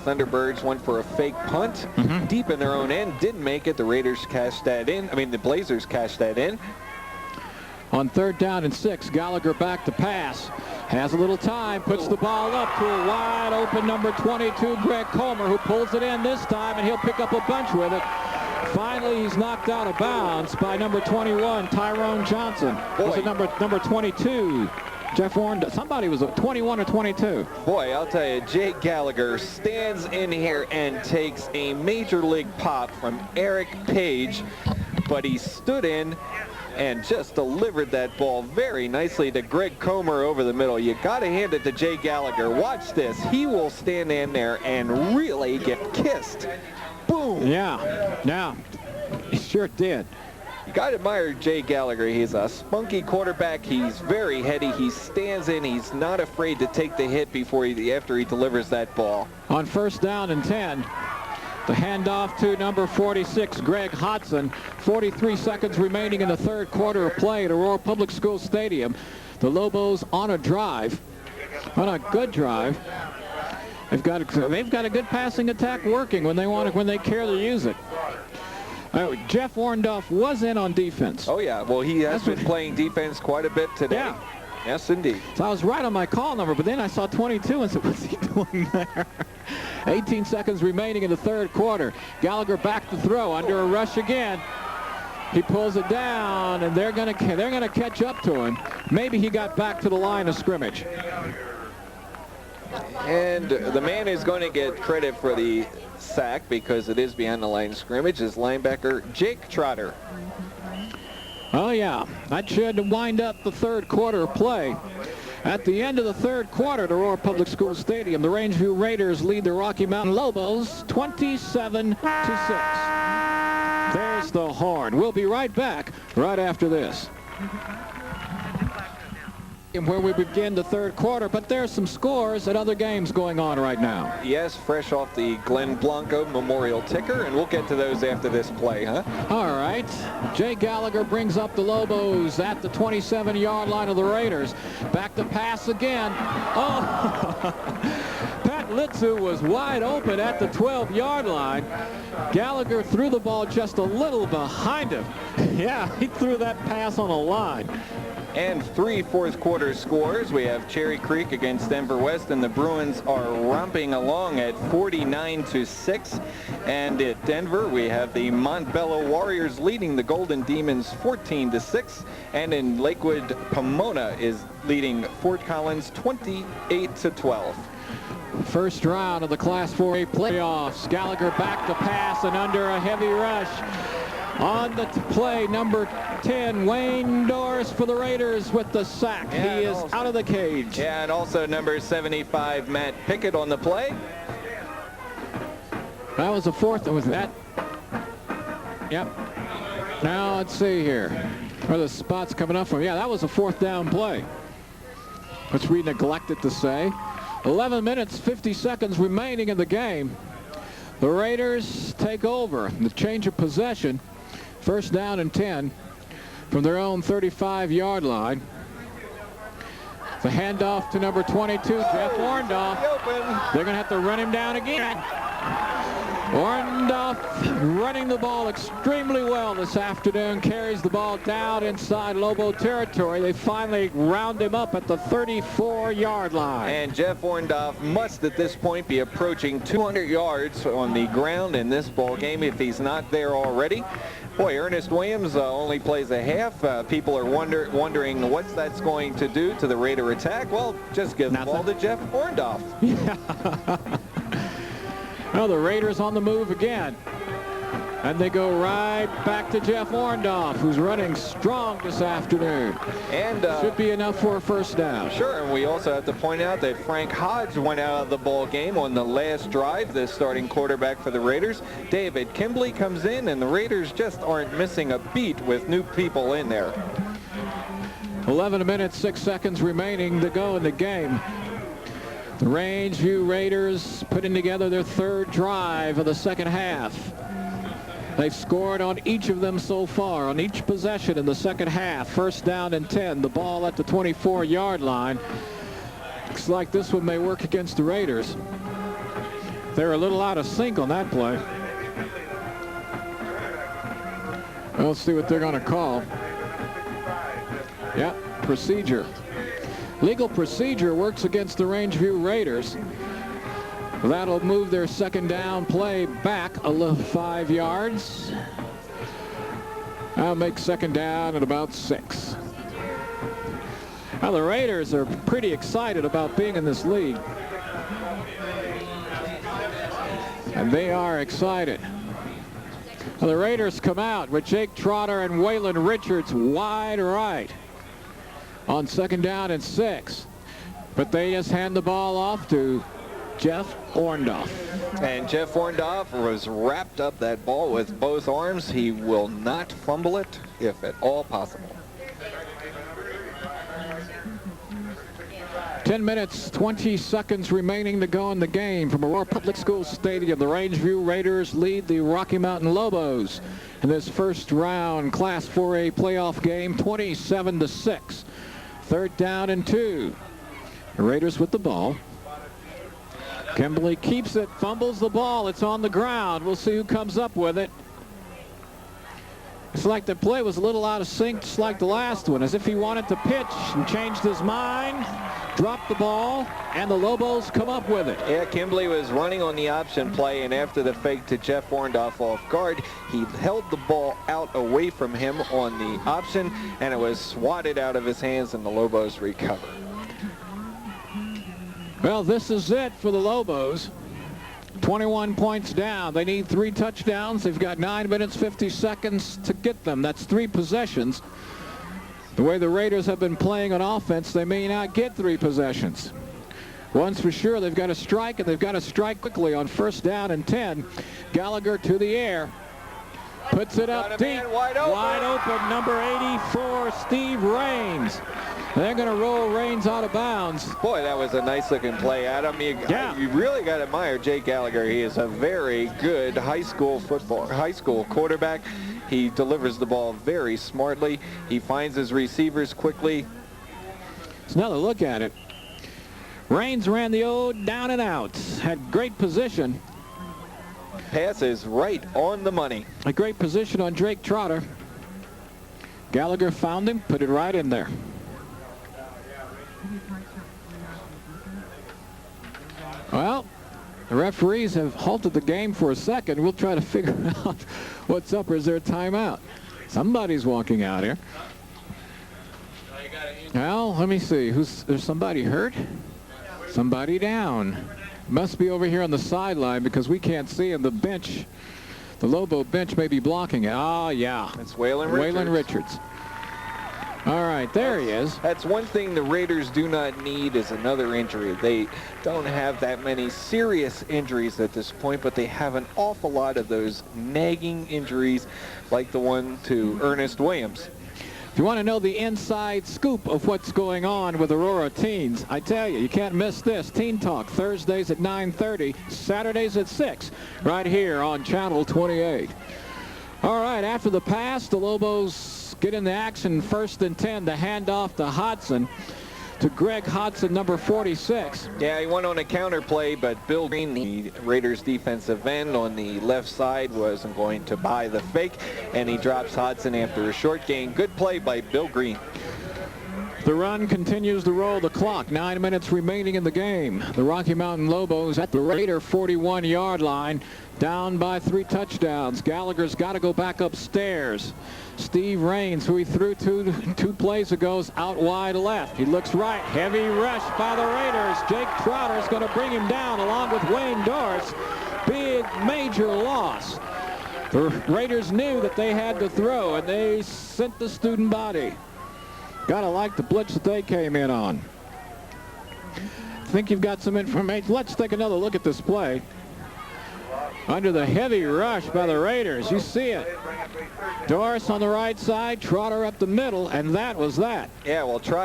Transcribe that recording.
Thunderbirds went for a fake punt deep in their own end. Didn't make it. The Raiders cashed that in. The Blazers cashed that in. On 3rd down and 6, Gallagher back to pass. Has a little time, puts the ball up to a wide open number 22, Greg Comer, who pulls it in this time, and he'll pick up a bunch with it. Finally, he's knocked out of bounds by number 21, Tyrone Johnson. Was it number 22? Jeff Warren, somebody was a 21 or 22. Boy, I'll tell you, Jay Gallagher stands in here and takes a major league pop from Eric Page, but he stood in and just delivered that ball very nicely to Greg Comer over the middle. You got to hand it to Jay Gallagher. Watch this. He will stand in there and really get kissed. Boom. Yeah, he sure did. You got to admire Jay Gallagher. He's a spunky quarterback. He's very heady. He stands in. He's not afraid to take the hit after he delivers that ball. On 1st down and 10, the handoff to number 46, Greg Hodson. 43 seconds remaining in the 3rd quarter of play at Aurora Public Schools Stadium. The Lobos on a drive, on a good drive. They've got a good passing attack working when they care to use it. Jeff Warndorf was in on defense. Oh yeah, well he has been playing defense quite a bit today. Yeah. Yes, indeed. So I was right on my call number, but then I saw 22 and said, what's he doing there? 18 seconds remaining in the 3rd quarter. Gallagher back to throw, under a rush again. He pulls it down, and they're gonna catch up to him. Maybe he got back to the line of scrimmage. And the man who's going to get credit for the sack, because it is behind the line of scrimmage, is linebacker Jake Trotter. Oh yeah, that should wind up the 3rd quarter of play. At the end of the 3rd quarter at Aurora Public Schools Stadium, the Rangeview Raiders lead the Rocky Mountain Lobos 27-6. There's the horn. We'll be right back right after this. Where we begin the 3rd quarter, but there's some scores at other games going on right now. Yes, fresh off the Glenn Blanco Memorial ticker, and we'll get to those after this play, huh? All right. Jay Gallagher brings up the Lobos at the 27-yard line of the Raiders. Back to pass again. Oh! Pat Litzu was wide open at the 12-yard line. Gallagher threw the ball just a little behind him. Yeah, he threw that pass on a line. And 3 4th quarter scores. We have Cherry Creek against Denver West, and the Bruins are romping along at 49-6. And at Denver, we have the Montbello Warriors leading the Golden Demons 14-6. And in Lakewood, Pomona is leading Fort Collins 28-12. First round of the Class 4A playoffs. Gallagher back to pass and under a heavy rush. On the play, number 10, Wayne Doris for the Raiders with the sack. He is out of the cage. Yeah, and also number 75, Matt Pickett on the play. That was the 4th. Was that? Yep. Now let's see here. Where the spot's coming up from. Yeah, that was a 4th down play, which we neglected to say. 11 minutes, 50 seconds remaining in the game. The Raiders take over. The change of possession. 1st down and 10 from their own 35-yard line. The handoff to number 22, Jeff Warndorf. They're going to have to run him down again. Warndorf running the ball extremely well this afternoon. Carries the ball down inside Lobo territory. They finally round him up at the 34-yard line. And Jeff Warndorf must at this point be approaching 200 yards on the ground in this ball game if he's not there already. Boy, Ernest Williams only plays a half. People are wondering what that's going to do to the Raider attack. Well, just give the ball to Jeff Warndorf. Yeah. Well, the Raiders on the move again. And they go right back to Jeff Warndorf, who's running strong this afternoon. And should be enough for a 1st down. Sure, and we also have to point out that Frank Hodge went out of the ball game on the last drive, the starting quarterback for the Raiders. David Kimbley comes in, and the Raiders just aren't missing a beat with new people in there. 11 minutes, 6 seconds remaining to go in the game. The Rangeview Raiders putting together their 3rd drive of the 2nd half. They've scored on each of them so far, on each possession in the 2nd half. 1st down and 10, the ball at the 24-yard line. Looks like this one may work against the Raiders. They're a little out of sync on that play. Well, let's see what they're going to call. Yeah, procedure. Legal procedure works against the Rangeview Raiders. That'll move their second down play back 5 yards. That'll make second down at about 6. Now the Raiders are pretty excited about being in this league. And they are excited. Now the Raiders come out with Jake Trotter and Waylon Richards wide right on second down and 6. But they just hand the ball off to Jeff Orndorff. And Jeff Orndorff was wrapped up that ball with both arms. He will not fumble it, if at all possible. 10 minutes, 20 seconds remaining to go in the game. From Aurora Public Schools Stadium, the Rangeview Raiders lead the Rocky Mountain Lobos in this first round Class 4A playoff game, 27-6. Third down and 2. The Raiders with the ball. Kimberly keeps it, fumbles the ball. It's on the ground. We'll see who comes up with it. It's like the play was a little out of sync, just like the last one, as if he wanted to pitch and changed his mind, dropped the ball, and the Lobos come up with it. Yeah, Kimberly was running on the option play, and after the fake to Jeff Orndorff off guard, he held the ball out away from him on the option, and it was swatted out of his hands, and the Lobos recovered. Well, this is it for the Lobos. 21 points down. They need 3 touchdowns. They've got 9 minutes, 50 seconds to get them. That's 3 possessions. The way the Raiders have been playing on offense, they may not get 3 possessions. One's for sure, they've got to strike, and they've got to strike quickly on first down and 10. Gallagher to the air. Puts it up deep. Wide open, number 84, Steve Raines. They're going to roll Raines out of bounds. Boy, that was a nice-looking play, Adam. You really got to admire Jake Gallagher. He is a very good high school quarterback. He delivers the ball very smartly. He finds his receivers quickly. It's another look at it. Raines ran the old down and out. Had great position. Pass is right on the money. A great position on Jake Trotter. Gallagher found him, put it right in there. Well, the referees have halted the game for a second. We'll try to figure out what's up, or is there a timeout? Somebody's walking out here. Well, let me see. There's somebody hurt? Somebody down. Must be over here on the sideline because we can't see him. The bench, the Lobo bench may be blocking it. Oh, yeah. It's Waylon Richards. All right, there he is. That's one thing the Raiders do not need is another injury. They don't have that many serious injuries at this point, but they have an awful lot of those nagging injuries like the one to Ernest Williams. If you want to know the inside scoop of what's going on with Aurora teens, I tell you, you can't miss this. Teen Talk, Thursdays at 9:30, Saturdays at 6, right here on Channel 28. All right, after the pass, the Lobos get in the action, first and 10. The handoff to Hodson, to Greg Hodson, number 46. Yeah, he went on a counter play, but Bill Green, the Raiders defensive end on the left side, wasn't going to buy the fake, and he drops Hodson after a short gain. Good play by Bill Green. The run continues to roll the clock. 9 minutes remaining in the game. The Rocky Mountain Lobos at the Raider 41-yard line, down by 3 touchdowns. Gallagher's got to go back upstairs. Steve Raines, who he threw two plays ago, is out wide left. He looks right. Heavy rush by the Raiders. Jake Trotter's going to bring him down along with Wayne Doris. Big, major loss. The Raiders knew that they had to throw, and they sent the student body. Gotta like the blitz that they came in on. I think you've got some information. Let's take another look at this play. Under the heavy rush by the Raiders, you see it. Doris on the right side, Trotter up the middle, and that was that. Yeah, well, Trotter